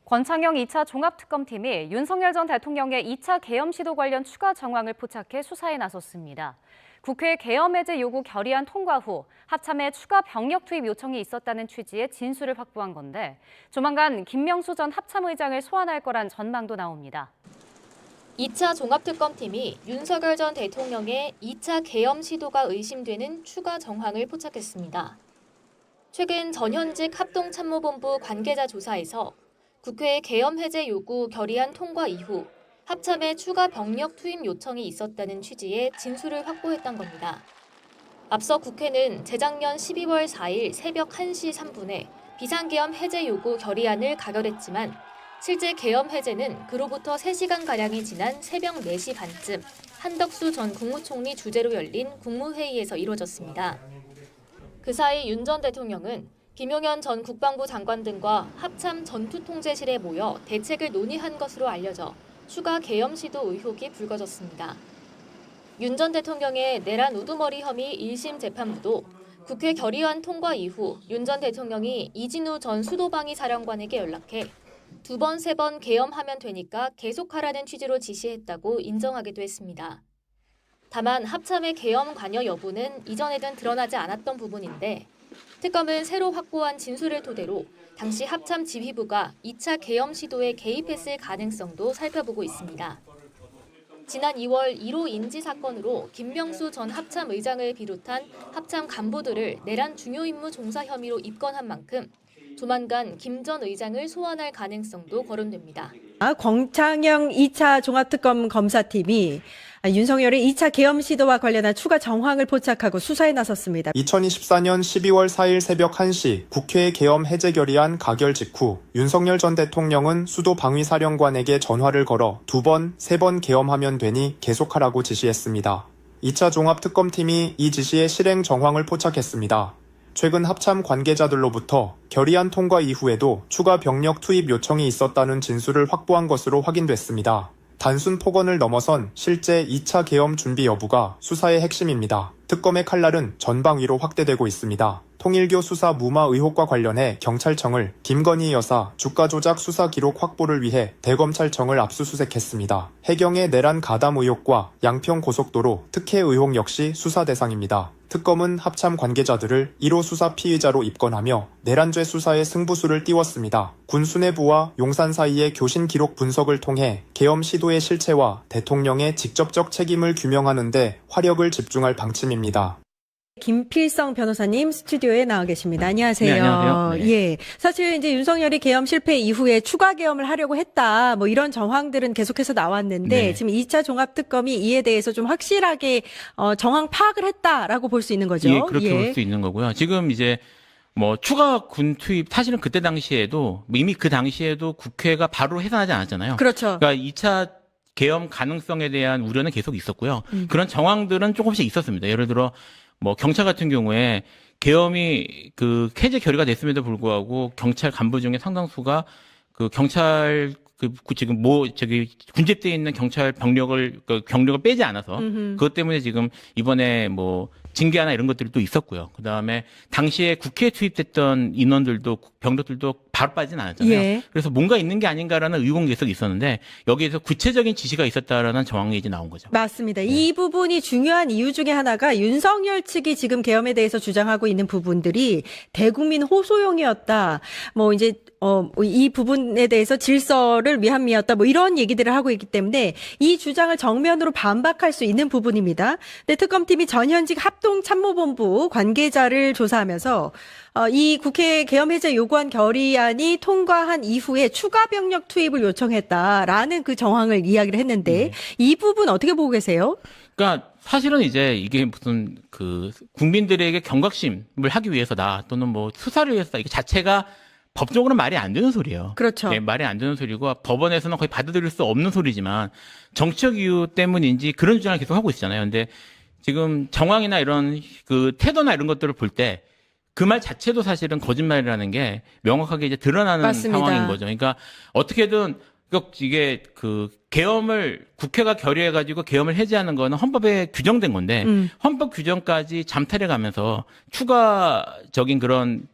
권창영 2차 종합특검팀이 윤석열 전 대통령의 2차 계엄 시도 관련 추가 정황을 포착해 수사에 나섰습니다. 국회 계엄 해제 요구 결의안 통과 후 합참에 추가 병력 투입 요청이 있었다는 취지의 진술을 확보한 건데 조만간 김명수 전 합참의장을 소환할 거란 전망도 나옵니다. 2차 종합특검팀이 윤석열 전 대통령의 2차 계엄 시도가 의심되는 추가 정황을 포착했습니다. 최근 전현직 합동참모본부 관계자 조사에서 국회 계엄 해제 요구 결의안 통과 이후 합참에 추가 병력 투입 요청이 있었다는 취지의 진술을 확보했던 겁니다. 앞서 국회는 재작년 12월 4일 새벽 1시 3분에 비상계엄 해제 요구 결의안을 가결했지만 실제 계엄 해제는 그로부터 3시간가량이 지난 새벽 4시 반쯤 한덕수 전 국무총리 주재로 열린 국무회의에서 이루어졌습니다. 그 사이 윤 전 대통령은 김용현 전 국방부 장관 등과 합참 전투통제실에 모여 대책을 논의한 것으로 알려져 추가 계엄 시도 의혹이 불거졌습니다. 윤 전 대통령의 내란 우두머리 혐의 1심 재판부도 국회 결의안 통과 이후 윤 전 대통령이 이진우 전 수도방위 사령관에게 연락해 2번, 3번 계엄하면 되니까 계속하라는 취지로 지시했다고 인정하기도 했습니다. 다만 합참의 계엄 관여 여부는 이전에는 드러나지 않았던 부분인데 특검은 새로 확보한 진술을 토대로 당시 합참 지휘부가 2차 계엄 시도에 개입했을 가능성도 살펴보고 있습니다. 지난 2월 1호 인지 사건으로 김명수 전 합참 의장을 비롯한 합참 간부들을 내란 중요 임무 종사 혐의로 입건한 만큼 조만간 김 전 의장을 소환할 가능성도 거론됩니다. 권창영 2차 종합특검 검사팀이 윤석열의 2차 계엄 시도와 관련한 추가 정황을 포착하고 수사에 나섰습니다. 2024년 12월 4일 새벽 1시 국회 계엄 해제 결의안 가결 직후 윤석열 전 대통령은 수도 방위사령관에게 전화를 걸어 2번, 3번 계엄하면 되니 계속하라고 지시했습니다. 2차 종합특검팀이 이 지시의 실행 정황을 포착했습니다. 최근 합참 관계자들로부터 결의안 통과 이후에도 추가 병력 투입 요청이 있었다는 진술을 확보한 것으로 확인됐습니다. 단순 폭언을 넘어선 실제 2차 계엄 준비 여부가 수사의 핵심입니다. 특검의 칼날은 전방위로 확대되고 있습니다. 통일교 수사 무마 의혹과 관련해 경찰청을 김건희 여사 주가 조작 수사 기록 확보를 위해 대검찰청을 압수수색했습니다. 해경의 내란 가담 의혹과 양평 고속도로 특혜 의혹 역시 수사 대상입니다. 특검은 합참 관계자들을 1호 수사 피의자로 입건하며 내란죄 수사에 승부수를 띄웠습니다. 군 수뇌부와 용산 사이의 교신 기록 분석을 통해 계엄 시도의 실체와 대통령의 직접적 책임을 규명하는 데 화력을 집중할 방침입니다. 김필성 변호사님 스튜디오에 나와 계십니다. 안녕하세요. 네, 안녕하세요. 네. 예. 사실 이제 윤석열이 계엄 실패 이후에 추가 계엄을 하려고 했다. 뭐 이런 정황들은 계속해서 나왔는데 네. 지금 2차 종합특검이 이에 대해서 좀 확실하게 정황 파악을 했다라고 볼 수 있는 거죠. 예, 그렇게 볼 수 있는 거고요. 지금 이제 뭐 추가 군 투입 사실은 그때 당시에도 이미 그 당시에도 국회가 바로 해산하지 않았잖아요. 그렇죠. 그러니까 2차 계엄 가능성에 대한 우려는 계속 있었고요. 그런 정황들은 조금씩 있었습니다. 예를 들어 뭐 경찰 같은 경우에 계엄이 그 해제 결의가 됐음에도 불구하고 경찰 간부 중에 상당수가 그 경찰 지금 군집대에 있는 경찰 병력을 빼지 않아서 그것 때문에 지금 이번에 뭐 징계하나 이런 것들이 또 있었고요. 그 다음에 당시에 국회에 투입됐던 인원들도 병력들도 바로 빠지진 않았잖아요. 예. 그래서 뭔가 있는 게 아닌가라는 의혹이 계속 있었는데 여기에서 구체적인 지시가 있었다라는 정황이 이제 나온 거죠. 맞습니다. 네. 이 부분이 중요한 이유 중에 하나가 윤석열 측이 지금 계엄에 대해서 주장하고 있는 부분들이 대국민 호소용이었다. 뭐 이제 이 부분에 대해서 질서를 위함이었다. 뭐 이런 얘기들을 하고 있기 때문에 이 주장을 정면으로 반박할 수 있는 부분입니다. 근데 특검팀이 전현직 합동참모본부 관계자를 조사하면서 이 국회 계엄 해제 요구안 결의안이 통과한 이후에 추가 병력 투입을 요청했다라는 그 정황을 이야기를 했는데 이 부분 어떻게 보고 계세요? 그러니까 사실은 이제 이게 무슨 그 국민들에게 경각심을 하기 위해서다 또는 뭐 수사를 위해서다 이게 자체가 법적으로는 말이 안 되는 소리예요. 그렇죠. 네, 말이 안 되는 소리고 법원에서는 거의 받아들일 수 없는 소리지만 정치적 이유 때문인지 그런 주장을 계속 하고 있잖아요. 근데 지금 정황이나 이런 그 태도나 이런 것들을 볼 때 그 말 자체도 사실은 거짓말이라는 게 명확하게 이제 드러나는 맞습니다. 상황인 거죠. 그러니까 어떻게든 이게 그 계엄을 국회가 결의해가지고 계엄을 해제하는 거는 헌법에 규정된 건데 헌법 규정까지 잠탈해 가면서 추가적인 그런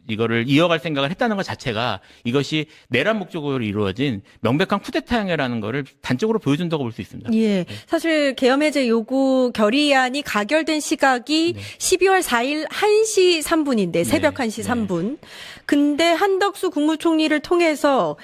이거를 이어갈 생각을 했다는 것 자체가 이것이 내란 목적으로 이루어진 명백한 쿠데타 행위라는 거를 단적으로 보여준다고 볼 수 있습니다. 예. 사실 계엄 해제 요구 결의안이 가결된 시각이 12월 4일 1시 3분인데 새벽 1시 3분. 근데 한덕수 국무총리를 통해서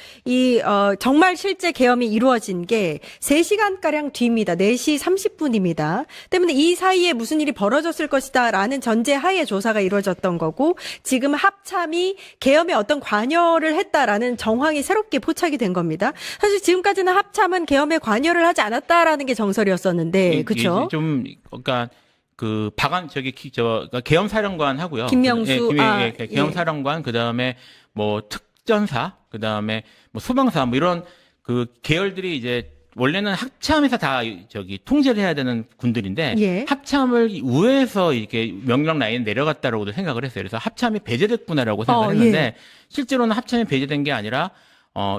정말 실제 계엄이 이루어진 게 3시간가량 뒤입니다. 4시 30분입니다. 때문에 이 사이에 무슨 일이 벌어졌을 것이다라는 전제하에 조사가 이루어졌던 거고 지금 합참이 계엄에 어떤 관여를 했다라는 정황이 새롭게 포착이 된 겁니다. 사실 지금까지는 합참은 계엄에 관여를 하지 않았다라는 게 정설이었었는데 그렇죠? 좀 그러니까 그 그러니까 계엄 사령관 하고요. 김명수 계엄 사령관 그다음에 뭐 특전사 그다음에 뭐 소방사 뭐 이런 그 계열들이 이제 원래는 합참에서 다 통제를 해야 되는 군들인데 예. 합참을 우회해서 이렇게 명령 라인 내려갔다라고도 생각을 했어요. 그래서 합참이 배제됐구나라고 생각을 했는데 예. 실제로는 합참이 배제된 게 아니라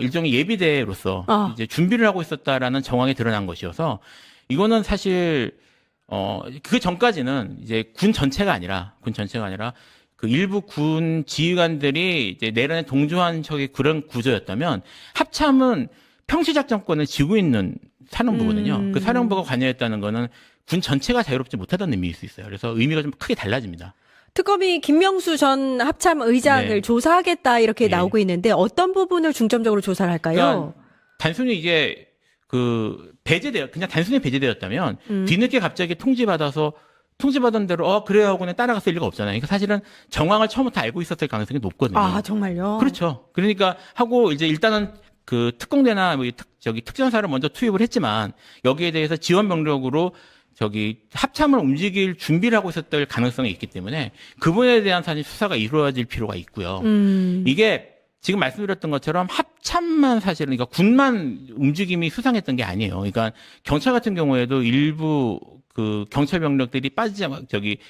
일종의 예비대로서 이제 준비를 하고 있었다라는 정황이 드러난 것이어서 이거는 사실 그 전까지는 이제 군 전체가 아니라 그 일부 군 지휘관들이 이제 내란에 동조한 그런 구조였다면 합참은 평시작전권을 쥐고 있는 사령부거든요. 그 사령부가 관여했다는 거는 군 전체가 자유롭지 못하다는 의미일 수 있어요. 그래서 의미가 좀 크게 달라집니다. 특검이 김명수 전 합참 의장을 네. 조사하겠다 이렇게 네. 나오고 있는데 어떤 부분을 중점적으로 조사를 할까요? 그러니까 단순히 이게 그냥 단순히 배제되었다면 뒤늦게 갑자기 통지받은 대로 그래요 하고 그냥 따라갔을 리가 없잖아요. 그러니까 사실은 정황을 처음부터 알고 있었을 가능성이 높거든요. 아, 정말요? 그렇죠. 그러니까 하고 이제 일단은 그 특공대나 특전사를 먼저 투입을 했지만 여기에 대해서 지원 병력으로 합참을 움직일 준비를 하고 있었을 가능성이 있기 때문에 그분에 대한 사실 수사가 이루어질 필요가 있고요. 이게 지금 말씀드렸던 것처럼 합참만 사실은, 그러니까 군만 움직임이 수상했던 게 아니에요. 그러니까 경찰 같은 경우에도 일부 그 경찰 병력들이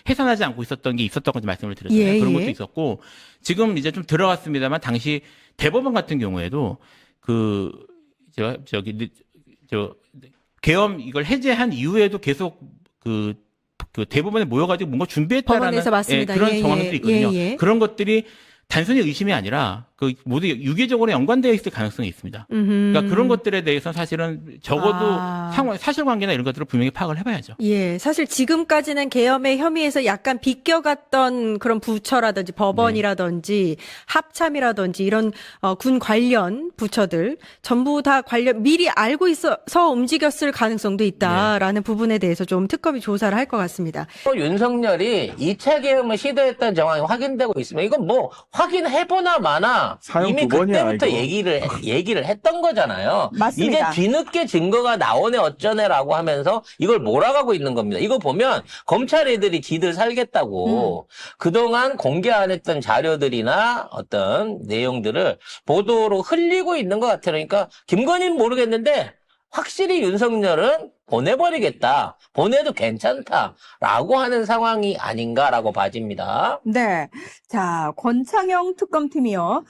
해산하지 않고 있었던 게 있었다고 말씀을 드렸잖아요. 예, 그런 예. 것도 있었고, 지금 이제 좀 들어갔습니다만 당시 대법원 같은 경우에도 계엄 이걸 해제한 이후에도 계속 그 대법원에 모여가지고 뭔가 준비했다라는 법원에서 맞습니다. 그런 예, 정황도 예. 있거든요. 예, 예. 그런 것들이 단순히 의심이 아니라 모두 유기적으로 연관되어 있을 가능성이 있습니다. 그러니까 그런 것들에 대해서 사실은 적어도 사실관계나 이런 것들을 분명히 파악을 해봐야죠. 예, 사실 지금까지는 계엄의 혐의에서 약간 비껴갔던 그런 부처라든지 법원이라든지 합참이라든지 이런 군 관련 부처들 전부 다 미리 알고 있어서 움직였을 가능성도 있다라는 부분에 대해서 좀 특검이 조사를 할 것 같습니다. 윤석열이 2차 계엄을 시도했던 정황이 확인되고 있으면 이건 뭐 확인해보나 마나 이미 그때부터 얘기를 했던 거잖아요. 맞습니다. 이제 뒤늦게 증거가 나오네 어쩌네라고 하면서 이걸 몰아가고 있는 겁니다. 이거 보면 검찰 애들이 지들 살겠다고 그동안 공개 안 했던 자료들이나 어떤 내용들을 보도로 흘리고 있는 것 같아요. 그러니까 김건희는 모르겠는데 확실히 윤석열은 보내버리겠다. 보내도 괜찮다라고 하는 상황이 아닌가라고 봐집니다. 네. 자, 권창영 특검팀이요.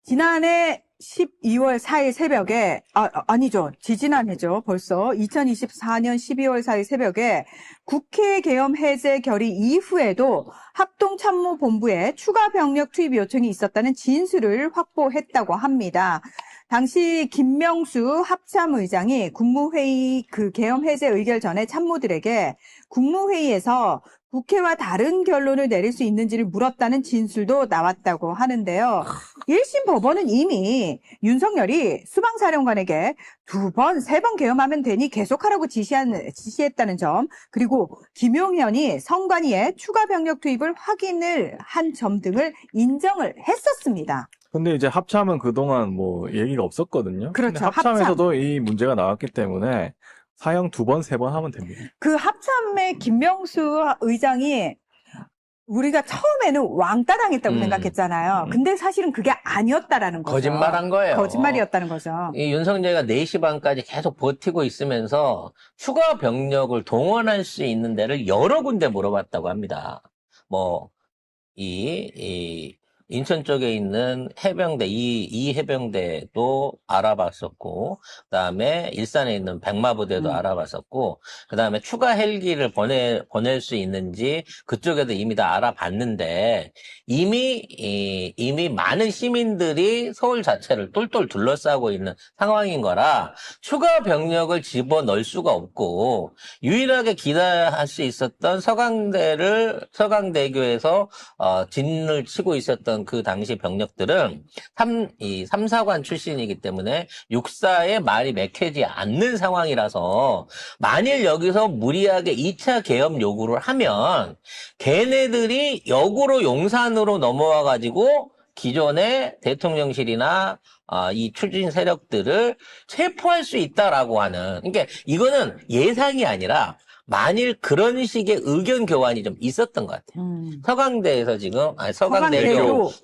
지난해 12월 4일 새벽에, 아니죠. 지지난해죠. 벌써 2024년 12월 4일 새벽에 국회 계엄 해제 결의 이후에도 합동참모본부에 추가 병력 투입 요청이 있었다는 진술을 확보했다고 합니다. 당시 김명수 합참의장이 국무회의 계엄 해제 의결 전에 참모들에게 국무회의에서 국회와 다른 결론을 내릴 수 있는지를 물었다는 진술도 나왔다고 하는데요. 1심 법원은 이미 윤석열이 수방사령관에게 2번, 3번 계엄하면 되니 계속하라고 지시했다는 점, 그리고 김용현이 성관위에 추가 병력 투입을 확인을 한 점 등을 인정을 했었습니다. 근데 이제 합참은 그동안 뭐 얘기가 없었거든요. 그렇죠. 근데 합참에서도 이 문제가 나왔기 때문에 사형 2번, 3번 하면 됩니다. 그 합참의 김명수 의장이 우리가 처음에는 왕따 당했다고 생각했잖아요. 근데 사실은 그게 아니었다라는 거죠. 거짓말한 거예요. 거짓말이었다는 거죠. 이 윤석열이가 4시 반까지 계속 버티고 있으면서 추가 병력을 동원할 수 있는 데를 여러 군데 물어봤다고 합니다. 인천 쪽에 있는 해병대, 이 해병대도 알아봤었고, 그 다음에 일산에 있는 백마부대도 알아봤었고, 그 다음에 추가 헬기를 보낼 수 있는지 그쪽에도 이미 다 알아봤는데, 이미 많은 시민들이 서울 자체를 똘똘 둘러싸고 있는 상황인 거라, 추가 병력을 집어넣을 수가 없고, 유일하게 기대할 수 있었던 서강대교에서, 진을 치고 있었던 그 당시 병력들은 3사관 출신이기 때문에 육사에 말이 맥히지 않는 상황이라서 만일 여기서 무리하게 2차 계엄 요구를 하면 걔네들이 역으로 용산으로 넘어와 가지고 기존의 대통령실이나 이 추진 세력들을 체포할 수 있다라고 하는, 그러니까 이거는 예상이 아니라 만일 그런 식의 의견 교환이 좀 있었던 것 같아요. 서강대에서 지금,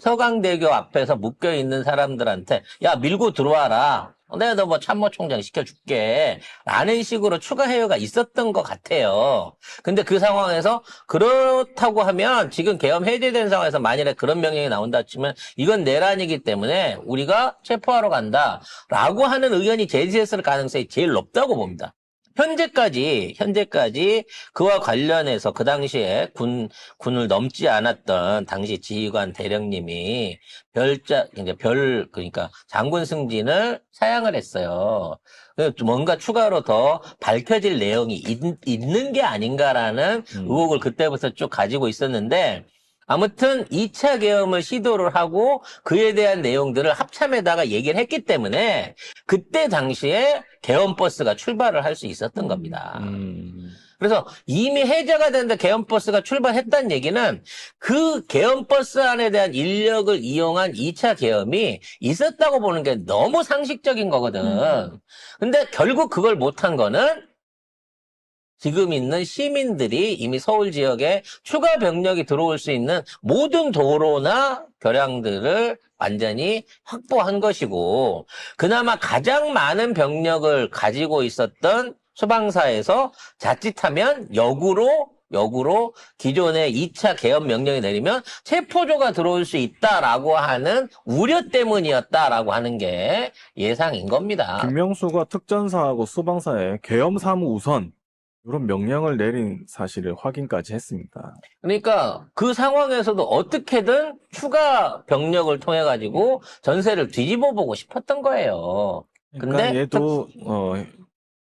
서강대교 앞에서 묶여 있는 사람들한테, 야, 밀고 들어와라. 내가 너 뭐 참모총장 시켜줄게. 라는 식으로 추가 회유가 있었던 것 같아요. 근데 그 상황에서 그렇다고 하면 지금 계엄 해제된 상황에서 만일에 그런 명령이 나온다 치면 이건 내란이기 때문에 우리가 체포하러 간다. 라고 하는 의견이 제시했을 가능성이 제일 높다고 봅니다. 현재까지 그와 관련해서 그 당시에 군을 넘지 않았던 당시 지휘관 대령님이 그러니까 장군 승진을 사양을 했어요. 뭔가 추가로 더 밝혀질 내용이 있는 게 아닌가라는 의혹을 그때부터 쭉 가지고 있었는데, 아무튼 2차 계엄을 시도를 하고 그에 대한 내용들을 합참에다가 얘기를 했기 때문에 그때 당시에 계엄버스가 출발을 할 수 있었던 겁니다. 그래서 이미 해제가 됐는데 계엄버스가 출발했다는 얘기는 그 계엄버스 안에 대한 인력을 이용한 2차 계엄이 있었다고 보는 게 너무 상식적인 거거든. 근데 결국 그걸 못한 거는 지금 있는 시민들이 이미 서울 지역에 추가 병력이 들어올 수 있는 모든 도로나 교량들을 완전히 확보한 것이고, 그나마 가장 많은 병력을 가지고 있었던 수방사에서 자칫하면 역으로 기존의 2차 계엄 명령이 내리면 체포조가 들어올 수 있다라고 하는 우려 때문이었다라고 하는 게 예상인 겁니다. 김명수가 특전사하고 수방사에 계엄 사무 우선 이런 명령을 내린 사실을 확인까지 했습니다. 그러니까 그 상황에서도 어떻게든 추가 병력을 통해 가지고 전세를 뒤집어 보고 싶었던 거예요. 그러니까 근데 얘도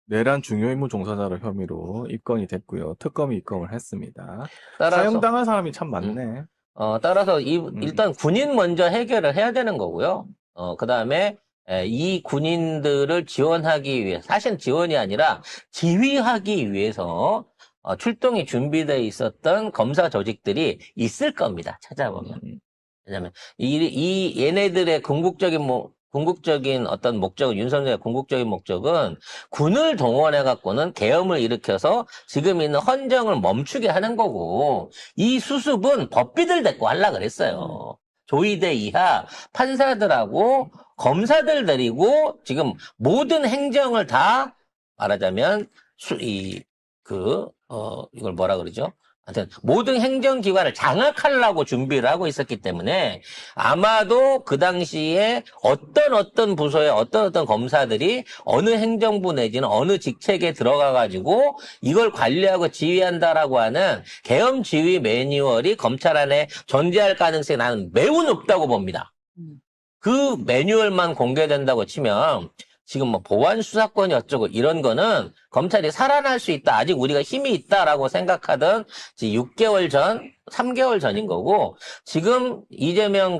내란 중요 임무 종사자로 혐의로 입건이 됐고요. 특검이 입건을 했습니다. 사형당한 사람이 참 많네. 따라서 일단 군인 먼저 해결을 해야 되는 거고요. 그 다음에 이 군인들을 지원하기 위해, 사실 지원이 아니라 지휘하기 위해서 출동이 준비되어 있었던 검사 조직들이 있을 겁니다. 찾아보면. 왜냐면 얘네들의 궁극적인 어떤 목적은, 윤석열의 궁극적인 목적은 군을 동원해 갖고는 계엄을 일으켜서 지금 있는 헌정을 멈추게 하는 거고, 이 수습은 법비들 데리고 하려고 그랬어요. 조의대 이하 판사들하고 검사들 데리고 지금 모든 행정을 다 말하자면 이걸 뭐라 그러죠? 하여튼 모든 행정기관을 장악하려고 준비를 하고 있었기 때문에 아마도 그 당시에 어떤 부서의 어떤 검사들이 어느 행정부 내지는 어느 직책에 들어가가지고 이걸 관리하고 지휘한다라고 하는 계엄 지휘 매뉴얼이 검찰 안에 존재할 가능성이 나는 매우 높다고 봅니다. 그 매뉴얼만 공개된다고 치면 지금 뭐 보안 수사권이 어쩌고 이런 거는 검찰이 살아날 수 있다. 아직 우리가 힘이 있다라고 생각하던 6개월 전, 3개월 전인 거고, 지금 이재명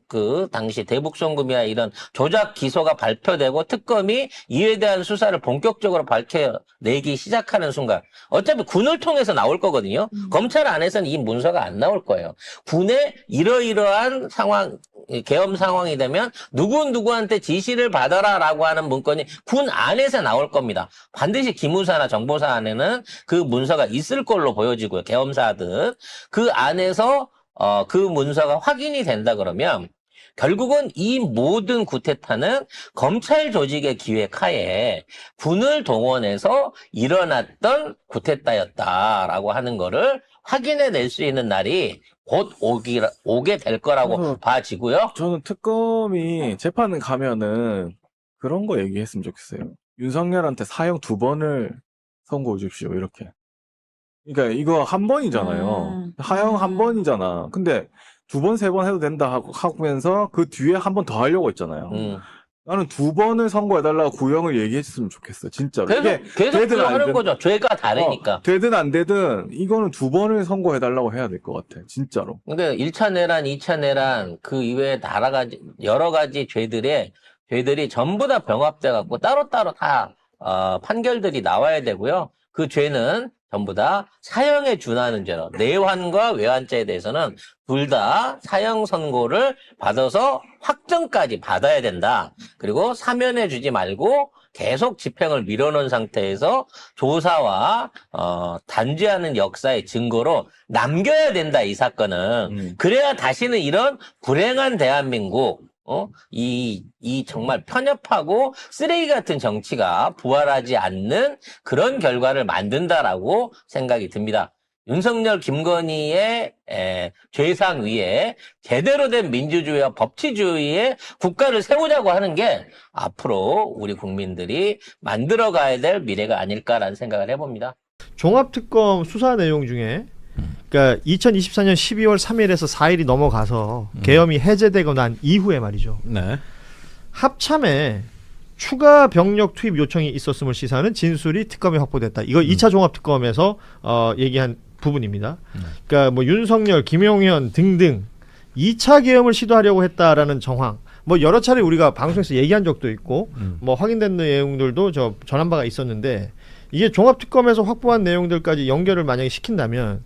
그 당시 대북송금이나 이런 조작 기소가 발표되고 특검이 이에 대한 수사를 본격적으로 밝혀내기 시작하는 순간, 어차피 군을 통해서 나올 거거든요. 검찰 안에서는 이 문서가 안 나올 거예요. 군의 이러이러한 상황, 계엄 상황이 되면 누구한테 지시를 받아라라고 하는 문건이 군 안에서 나올 겁니다. 반드시 기무사나 정보사 안에는 그 문서가 있을 걸로 보여지고요. 계엄사든 그 안에서 그 문서가 확인이 된다 그러면 결국은 이 모든 쿠데타는 검찰 조직의 기획하에 군을 동원해서 일어났던 쿠데타였다라고 하는 거를 확인해낼 수 있는 날이 곧 오게 될 거라고 봐지고요. 저는 특검이 재판 가면은 그런 거 얘기했으면 좋겠어요. 윤석열한테 사형 2번을 선고해 주십시오. 이렇게. 그러니까 이거 한 번이잖아요. 사형 한 번이잖아. 근데 2번, 3번 해도 된다 하면서 그 뒤에 한 번 더 하려고 했잖아요. 나는 2번을 선고해달라고 구형을 얘기했으면 좋겠어. 진짜로. 계속 구형하는 거죠. 죄가 다르니까. 되든 안 되든 이거는 2번을 선고해달라고 해야 될 것 같아. 진짜로. 근데 1차 내란, 2차 내란 그 이외에 여러 가지 죄들이 전부 다 병합돼 갖고 따로따로 다 판결들이 나와야 되고요. 그 죄는 전부 다 사형에 준하는 죄로 내환과 외환죄에 대해서는 둘 다 사형 선고를 받아서 확정까지 받아야 된다. 그리고 사면해 주지 말고 계속 집행을 밀어놓은 상태에서 조사와 단죄하는 역사의 증거로 남겨야 된다. 이 사건은. 그래야 다시는 이런 불행한 대한민국 이 정말 편협하고 쓰레기 같은 정치가 부활하지 않는 그런 결과를 만든다라고 생각이 듭니다. 윤석열, 김건희의 죄상 위에 제대로 된 민주주의와 법치주의의 국가를 세우자고 하는 게 앞으로 우리 국민들이 만들어가야 될 미래가 아닐까라는 생각을 해봅니다. 종합특검 수사 내용 중에 그러니까 2024년 12월 3일에서 4일이 넘어가서 계엄이 해제되고 난 이후에 말이죠. 네. 합참에 추가 병력 투입 요청이 있었음을 시사하는 진술이 특검에 확보됐다. 이거 2차 종합특검에서 얘기한 부분입니다. 그러니까 뭐 윤석열, 김용현 등등 2차 계엄을 시도하려고 했다라는 정황. 뭐 여러 차례 우리가 방송에서 얘기한 적도 있고 뭐 확인된 내용들도 전한 바가 있었는데 이게 종합특검에서 확보한 내용들까지 연결을 만약에 시킨다면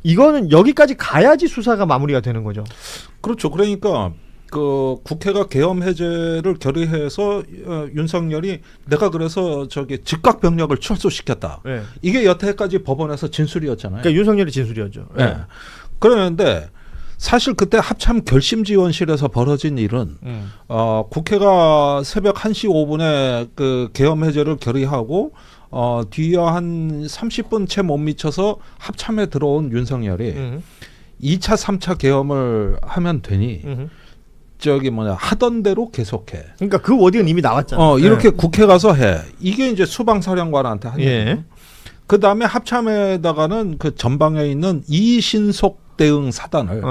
이거는 여기까지 가야지 수사가 마무리가 되는 거죠. 그렇죠. 그러니까 그 국회가 계엄 해제를 결의해서 윤석열이 내가 그래서 즉각 병력을 철수시켰다. 네. 이게 여태까지 법원에서 진술이었잖아요. 그러니까 윤석열이 진술이었죠. 네. 그런데 사실 그때 합참 결심지원실에서 벌어진 일은 국회가 새벽 1시 5분에 그 계엄 해제를 결의하고 뒤에 한 30분 채 못 미쳐서 합참에 들어온 윤석열이 2차, 3차 계엄을 하면 되니 하던 대로 계속해. 그러니까 그 워딩은 이미 나왔잖아요. 이렇게 국회 가서 해. 이게 이제 수방사령관한테 한 얘기예요. 그 다음에 합참에다가는 그 전방에 있는 이신속 대응 사단을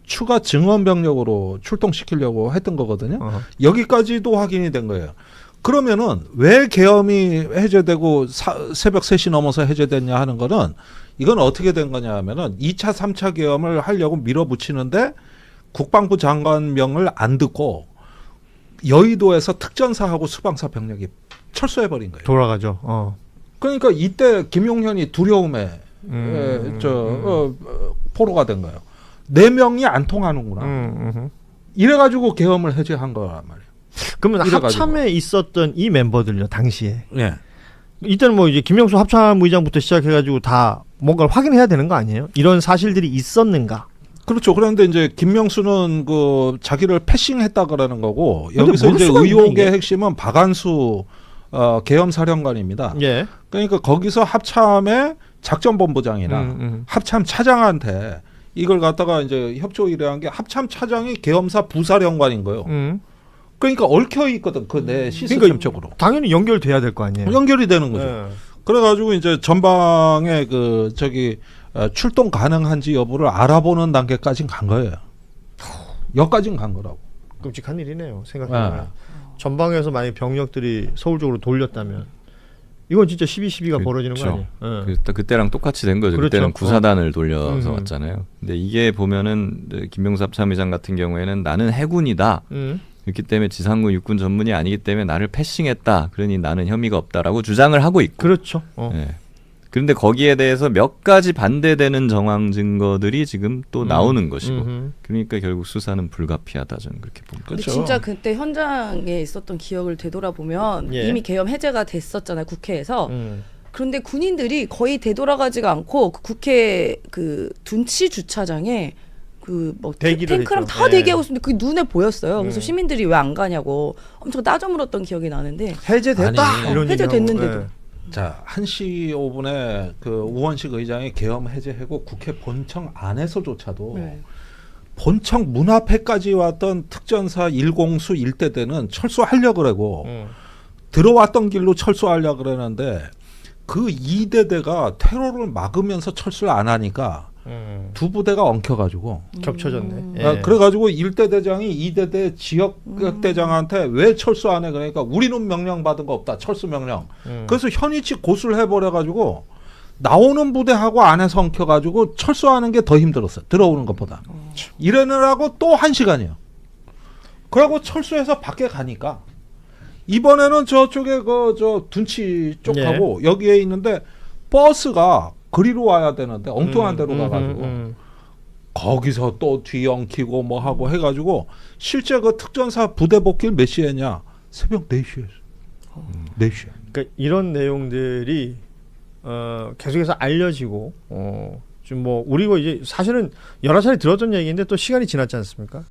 추가 증원 병력으로 출동시키려고 했던 거거든요. 여기까지도 확인이 된 거예요. 그러면은 왜 계엄이 해제되고 새벽 3시 넘어서 해제됐냐 하는 거는 이건 어떻게 된 거냐 하면은 2차, 3차 계엄을 하려고 밀어붙이는데 국방부 장관명을 안 듣고 여의도에서 특전사하고 수방사 병력이 철수해버린 거예요. 돌아가죠. 그러니까 이때 김용현이 두려움에 포로가 된 거예요. 4명이 안 통하는구나. 이래가지고 계엄을 해제한 거란 말이에요. 그러면 합참에 있었던 이 멤버들요 당시에. 네. 이때는 뭐 이제 김영수 합참의장부터 시작해가지고 다 뭔가를 확인해야 되는 거 아니에요? 이런 사실들이 있었는가? 그렇죠. 그런데 이제 김명수는 그 자기를 패싱했다 그러는 거고 여기서 이제 의혹의 핵심은 박한수 계엄 사령관입니다. 예. 그러니까 거기서 합참의 작전본부장이나 합참 차장한테 이걸 갖다가 이제 협조 의뢰한 게 합참 차장이 계엄사 부사령관인 거예요. 그러니까 얽혀 있거든 그 내 시스템적으로. 그러니까 당연히 연결돼야 될 거 아니에요. 연결이 되는 거죠. 그래가지고 이제 전방에 출동 가능한지 여부를 알아보는 단계까지는 간 거예요. 여기까지는 간 거라고. 끔찍한 일이네요. 생각해보면. 전방에서 만약 병력들이 서울 쪽으로 돌렸다면 이건 진짜 12.12가 벌어지는 거 아니에요? 그때랑 똑같이 된 거죠. 그렇죠. 그때는 구사단을 돌려서 왔잖아요. 근데 이게 보면은 김명수 합참의장 같은 경우에는 나는 해군이다. 그렇기 때문에 지상군 육군 전문이 아니기 때문에 나를 패싱했다. 그러니 나는 혐의가 없다라고 주장을 하고 있고. 그렇죠. 네. 그런데 거기에 대해서 몇 가지 반대되는 정황 증거들이 지금 또 나오는 것이고. 그러니까 결국 수사는 불가피하다 저는 그렇게 봅니다. 그렇죠. 진짜 그때 현장에 있었던 기억을 되돌아보면 이미 계엄 해제가 됐었잖아요. 국회에서. 그런데 군인들이 거의 되돌아가지가 않고 그 국회 그 둔치 주차장에 탱크랑 다 대기하고 있었는데 그게 눈에 보였어요. 그래서 시민들이 왜 안 가냐고 엄청 따져 물었던 기억이 나는데 해제됐다. 해제됐는데도. 자, 1시 5분에 그 우원식 의장이 계엄 해제하고 국회 본청 안에서조차도 네. 본청 문 앞에까지 왔던 특전사 1공수 일대대는 철수하려고 그러고 들어왔던 길로 철수하려고 그러는데 그 2대대가 테러를 막으면서 철수를 안 하니까 두 부대가 엉켜가지고 겹쳐졌네. 그래가지고 1대 대장이 2대대 지역 대장한테 왜 철수 안 해? 그러니까 우리는 명령 받은 거 없다. 철수 명령. 그래서 현위치 고수를 해버려가지고 나오는 부대하고 안에서 엉켜가지고 철수하는 게 더 힘들었어요. 들어오는 것보다. 이러느라고 또 1시간이요. 그러고 철수해서 밖에 가니까 이번에는 저쪽에 저 둔치 쪽하고 여기에 있는데 버스가 그리로 와야 되는데 엉뚱한 데로 가가지고 거기서 또 뒤엉키고 뭐 하고 해가지고 실제 그 특전사 부대 복귀를 몇 시에 했냐? 새벽 4시에 4시에. 그러니까 이런 내용들이 계속해서 알려지고 좀 뭐 우리가 이제 사실은 여러 차례 들었던 얘기인데 또 시간이 지났지 않습니까?